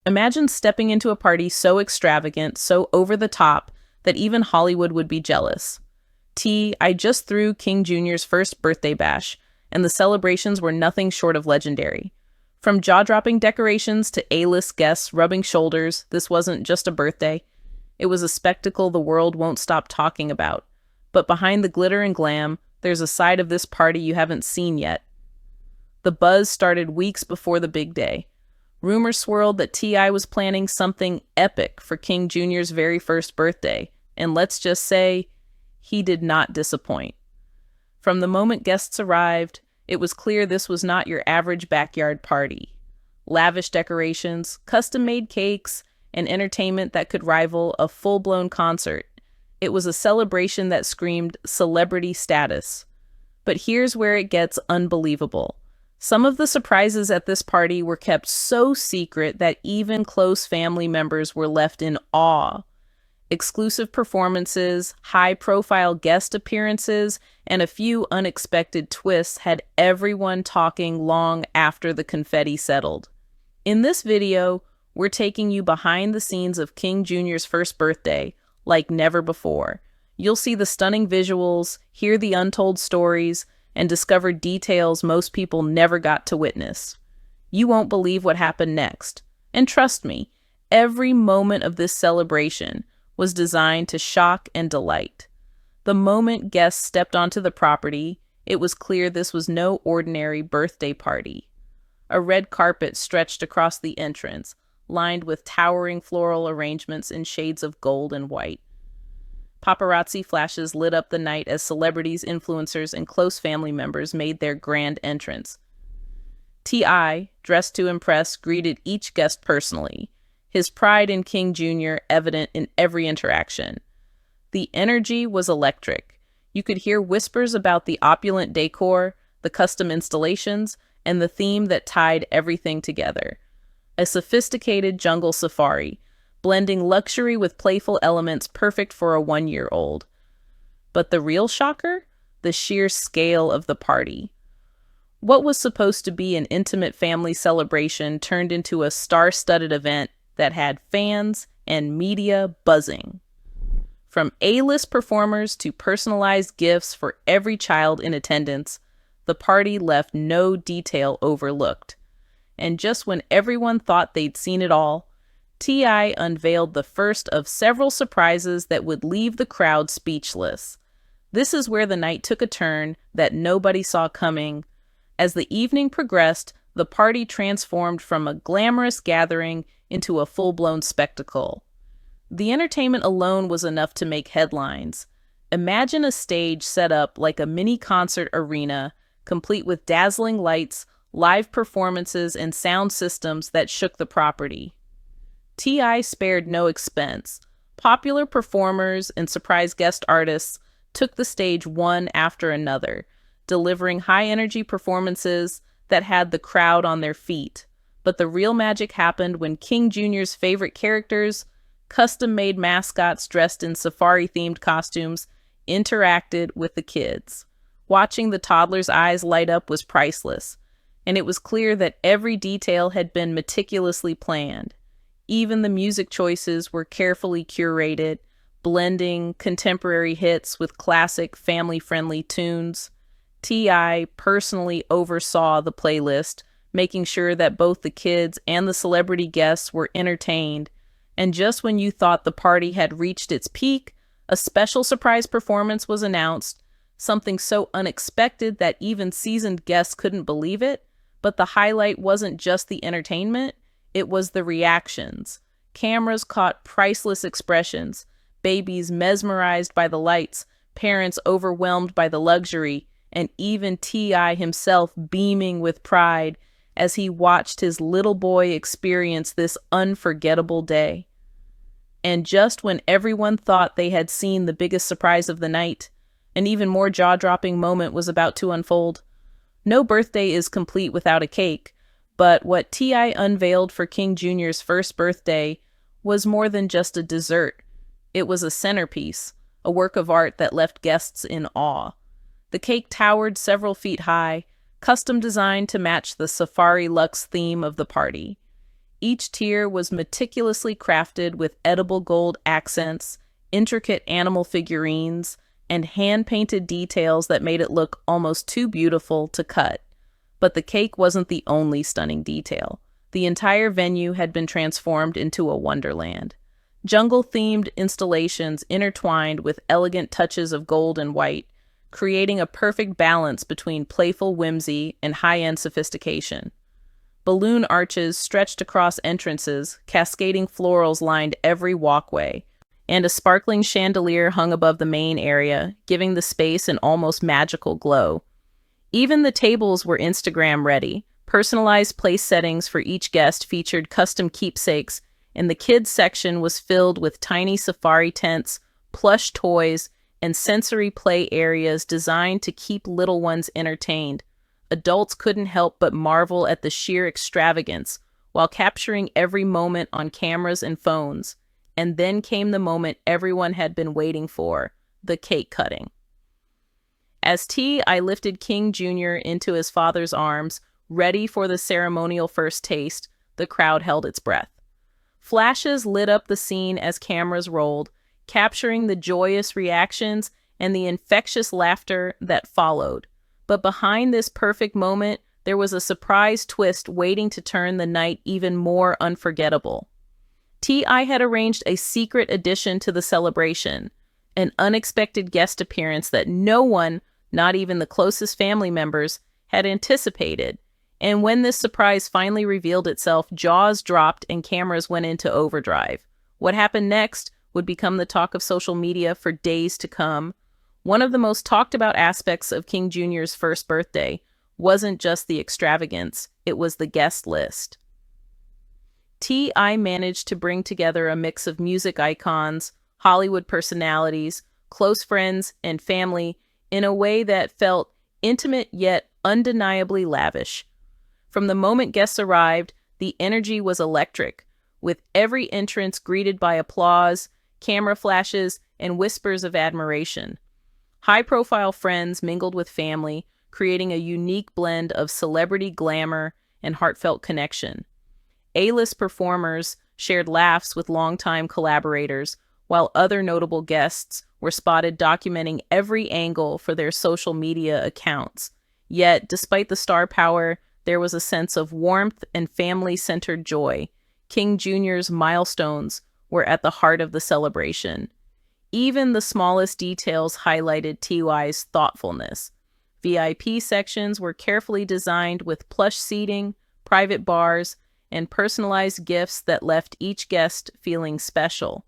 Imagine stepping into a party so extravagant, so over the top, that even Hollywood would be jealous. I just threw King Jr.'s first birthday bash, and the celebrations were nothing short of legendary. From jaw-dropping decorations to A-list guests rubbing shoulders, this wasn't just a birthday. It was a spectacle the world won't stop talking about. But behind the glitter and glam, there's a side of this party you haven't seen yet. The buzz started weeks before the big day. Rumors swirled that T.I. was planning something epic for King Jr.'s very first birthday, and let's just say, he did not disappoint. From the moment guests arrived, it was clear this was not your average backyard party. Lavish decorations, custom-made cakes, and entertainment that could rival a full-blown concert. It was a celebration that screamed celebrity status. But here's where it gets unbelievable. Some of the surprises at this party were kept so secret that even close family members were left in awe. Exclusive performances, high-profile guest appearances, and a few unexpected twists had everyone talking long after the confetti settled. In this video, we're taking you behind the scenes of King Jr.'s first birthday, like never before. You'll see the stunning visuals, hear the untold stories, and discover details most people never got to witness. You won't believe what happened next. And trust me, every moment of this celebration was designed to shock and delight. The moment guests stepped onto the property, it was clear this was no ordinary birthday party. A red carpet stretched across the entrance, lined with towering floral arrangements in shades of gold and white. Paparazzi flashes lit up the night as celebrities, influencers, and close family members made their grand entrance. T.I., dressed to impress, greeted each guest personally, his pride in King Jr. evident in every interaction. The energy was electric. You could hear whispers about the opulent decor, the custom installations, and the theme that tied everything together. A sophisticated jungle safari, blending luxury with playful elements perfect for a 1-year-old. But the real shocker? The sheer scale of the party. What was supposed to be an intimate family celebration turned into a star-studded event that had fans and media buzzing. From A-list performers to personalized gifts for every child in attendance, the party left no detail overlooked. And just when everyone thought they'd seen it all, T.I. unveiled the first of several surprises that would leave the crowd speechless. This is where the night took a turn that nobody saw coming. As the evening progressed, the party transformed from a glamorous gathering into a full-blown spectacle. The entertainment alone was enough to make headlines. Imagine a stage set up like a mini concert arena, complete with dazzling lights, live performances, and sound systems that shook the property. T.I. spared no expense. Popular performers and surprise guest artists took the stage one after another, delivering high-energy performances that had the crowd on their feet. But the real magic happened when King Jr.'s favorite characters, custom-made mascots dressed in safari-themed costumes, interacted with the kids. Watching the toddlers' eyes light up was priceless, and it was clear that every detail had been meticulously planned. Even the music choices were carefully curated, blending contemporary hits with classic family-friendly tunes. T.I. personally oversaw the playlist, making sure that both the kids and the celebrity guests were entertained. And just when you thought the party had reached its peak, a special surprise performance was announced, something so unexpected that even seasoned guests couldn't believe it. But the highlight wasn't just the entertainment, it was the reactions. Cameras caught priceless expressions, babies mesmerized by the lights, parents overwhelmed by the luxury, and even T.I. himself beaming with pride as he watched his little boy experience this unforgettable day. And just when everyone thought they had seen the biggest surprise of the night, an even more jaw-dropping moment was about to unfold. No birthday is complete without a cake, but what T.I. unveiled for King Jr.'s first birthday was more than just a dessert. It was a centerpiece, a work of art that left guests in awe. The cake towered several feet high, custom designed to match the Safari Luxe theme of the party. Each tier was meticulously crafted with edible gold accents, intricate animal figurines, and hand-painted details that made it look almost too beautiful to cut. But the cake wasn't the only stunning detail. The entire venue had been transformed into a wonderland. Jungle-themed installations intertwined with elegant touches of gold and white, creating a perfect balance between playful whimsy and high-end sophistication. Balloon arches stretched across entrances, cascading florals lined every walkway, and a sparkling chandelier hung above the main area, giving the space an almost magical glow. Even the tables were Instagram-ready. Personalized place settings for each guest featured custom keepsakes, and the kids section was filled with tiny safari tents, plush toys, and sensory play areas designed to keep little ones entertained. Adults couldn't help but marvel at the sheer extravagance, while capturing every moment on cameras and phones. And then came the moment everyone had been waiting for, the cake cutting. As T.I. lifted King Jr. into his father's arms, ready for the ceremonial first taste, the crowd held its breath. Flashes lit up the scene as cameras rolled, capturing the joyous reactions and the infectious laughter that followed. But behind this perfect moment, there was a surprise twist waiting to turn the night even more unforgettable. T.I. had arranged a secret addition to the celebration, an unexpected guest appearance that no one, not even the closest family members, had anticipated. And when this surprise finally revealed itself, jaws dropped and cameras went into overdrive. What happened next would become the talk of social media for days to come. One of the most talked about aspects of King Jr.'s first birthday wasn't just the extravagance, it was the guest list. T.I. managed to bring together a mix of music icons, Hollywood personalities, close friends, and family in a way that felt intimate yet undeniably lavish. From the moment guests arrived, the energy was electric, with every entrance greeted by applause, camera flashes, and whispers of admiration. High-profile friends mingled with family, creating a unique blend of celebrity glamour and heartfelt connection. A-list performers shared laughs with longtime collaborators, while other notable guests were spotted documenting every angle for their social media accounts. Yet, despite the star power, there was a sense of warmth and family-centered joy. King Jr.'s milestones were at the heart of the celebration. Even the smallest details highlighted T.Y.'s thoughtfulness. VIP sections were carefully designed with plush seating, private bars, and personalized gifts that left each guest feeling special.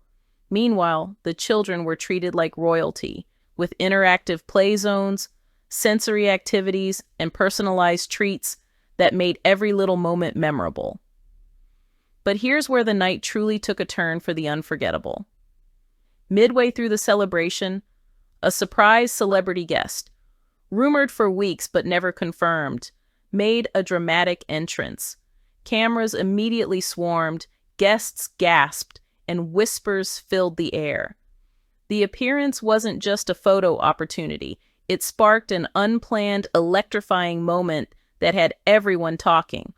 Meanwhile, the children were treated like royalty, with interactive play zones, sensory activities, and personalized treats that made every little moment memorable. But here's where the night truly took a turn for the unforgettable. Midway through the celebration, a surprise celebrity guest, rumored for weeks but never confirmed, made a dramatic entrance. Cameras immediately swarmed, guests gasped, and whispers filled the air. The appearance wasn't just a photo opportunity. It sparked an unplanned, electrifying moment that had everyone talking.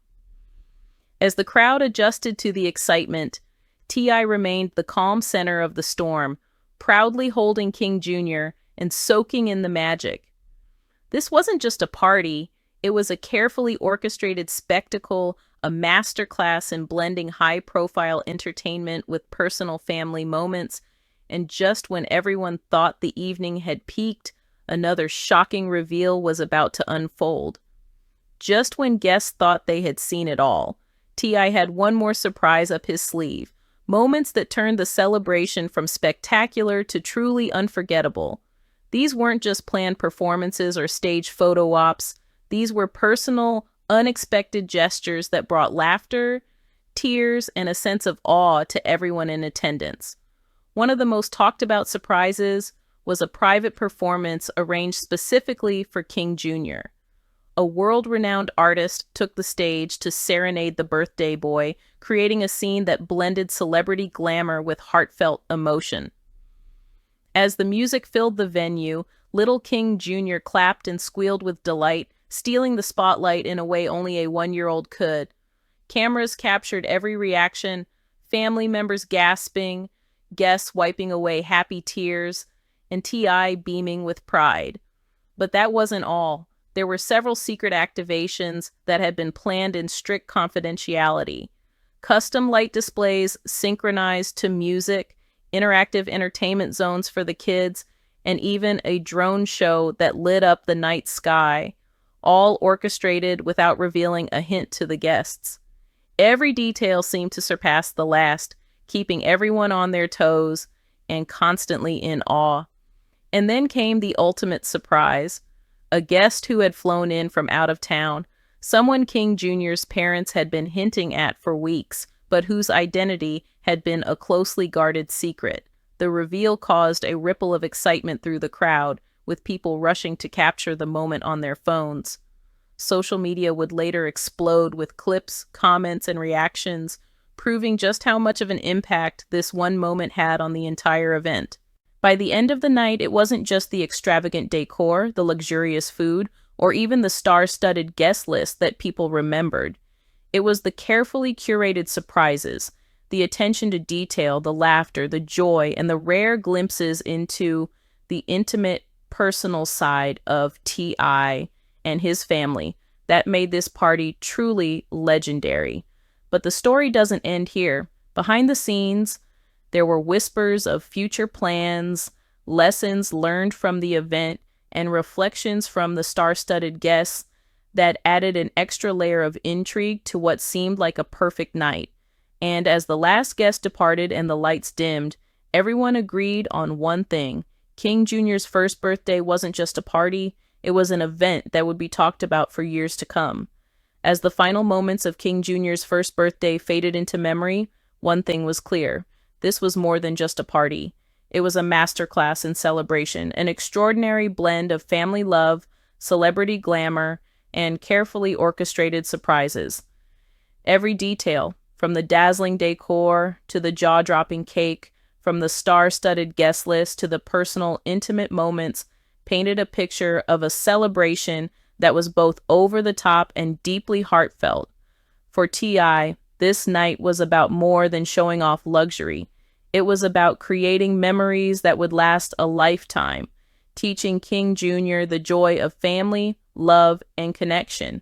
As the crowd adjusted to the excitement, T.I. remained the calm center of the storm, proudly holding King Jr. and soaking in the magic. This wasn't just a party, it was a carefully orchestrated spectacle, a masterclass in blending high-profile entertainment with personal family moments, and just when everyone thought the evening had peaked, another shocking reveal was about to unfold. Just when guests thought they had seen it all, T.I. had one more surprise up his sleeve, moments that turned the celebration from spectacular to truly unforgettable. These weren't just planned performances or stage photo ops, these were personal, unexpected gestures that brought laughter, tears, and a sense of awe to everyone in attendance. One of the most talked about surprises was a private performance arranged specifically for King Jr. A world-renowned artist took the stage to serenade the birthday boy, creating a scene that blended celebrity glamour with heartfelt emotion. As the music filled the venue, little King Jr. clapped and squealed with delight, stealing the spotlight in a way only a 1-year-old could. Cameras captured every reaction, family members gasping, guests wiping away happy tears, and T.I. beaming with pride. But that wasn't all. There were several secret activations that had been planned in strict confidentiality. Custom light displays synchronized to music, interactive entertainment zones for the kids, and even a drone show that lit up the night sky, all orchestrated without revealing a hint to the guests. Every detail seemed to surpass the last, keeping everyone on their toes and constantly in awe. And then came the ultimate surprise. A guest who had flown in from out of town, someone King Jr.'s parents had been hinting at for weeks, but whose identity had been a closely guarded secret. The reveal caused a ripple of excitement through the crowd, with people rushing to capture the moment on their phones. Social media would later explode with clips, comments, and reactions, proving just how much of an impact this one moment had on the entire event. By the end of the night, it wasn't just the extravagant decor, the luxurious food, or even the star-studded guest list that people remembered. It was the carefully curated surprises, the attention to detail, the laughter, the joy, and the rare glimpses into the intimate, personal side of T.I. and his family that made this party truly legendary. But the story doesn't end here. Behind the scenes, there were whispers of future plans, lessons learned from the event, and reflections from the star-studded guests that added an extra layer of intrigue to what seemed like a perfect night. And as the last guest departed and the lights dimmed, everyone agreed on one thing. King Jr.'s first birthday wasn't just a party, it was an event that would be talked about for years to come. As the final moments of King Jr.'s first birthday faded into memory, one thing was clear. This was more than just a party. It was a masterclass in celebration, an extraordinary blend of family love, celebrity glamour, and carefully orchestrated surprises. Every detail, from the dazzling decor to the jaw-dropping cake, from the star-studded guest list to the personal, intimate moments, painted a picture of a celebration that was both over the top and deeply heartfelt. For T.I., this night was about more than showing off luxury. It was about creating memories that would last a lifetime, teaching King Jr. the joy of family, love, and connection,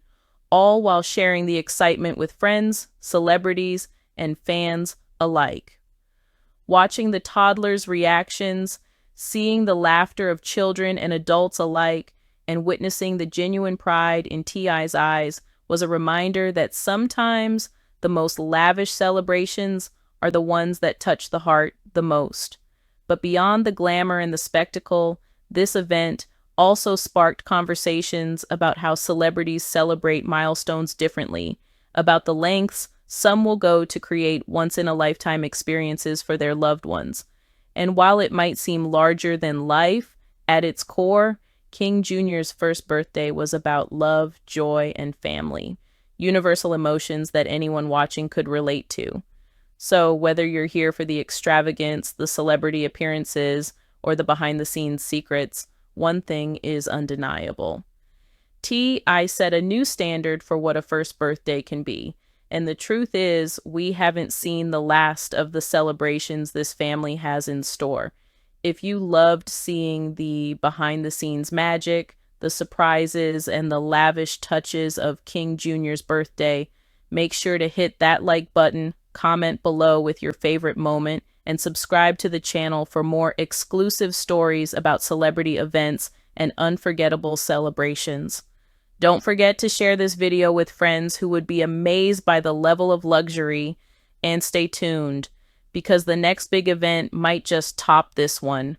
all while sharing the excitement with friends, celebrities, and fans alike. Watching the toddlers' reactions, seeing the laughter of children and adults alike, and witnessing the genuine pride in T.I.'s eyes was a reminder that sometimes the most lavish celebrations are the ones that touch the heart the most. But beyond the glamour and the spectacle, this event also sparked conversations about how celebrities celebrate milestones differently, about the lengths some will go to create once-in-a-lifetime experiences for their loved ones. And while it might seem larger than life, at its core, King Jr.'s first birthday was about love, joy, and family, universal emotions that anyone watching could relate to. So whether you're here for the extravagance, the celebrity appearances, or the behind-the-scenes secrets, one thing is undeniable. T.I. set a new standard for what a first birthday can be. And the truth is, we haven't seen the last of the celebrations this family has in store. If you loved seeing the behind-the-scenes magic, the surprises, and the lavish touches of King Jr.'s birthday, make sure to hit that like button, comment below with your favorite moment, and subscribe to the channel for more exclusive stories about celebrity events and unforgettable celebrations. Don't forget to share this video with friends who would be amazed by the level of luxury, and stay tuned, because the next big event might just top this one.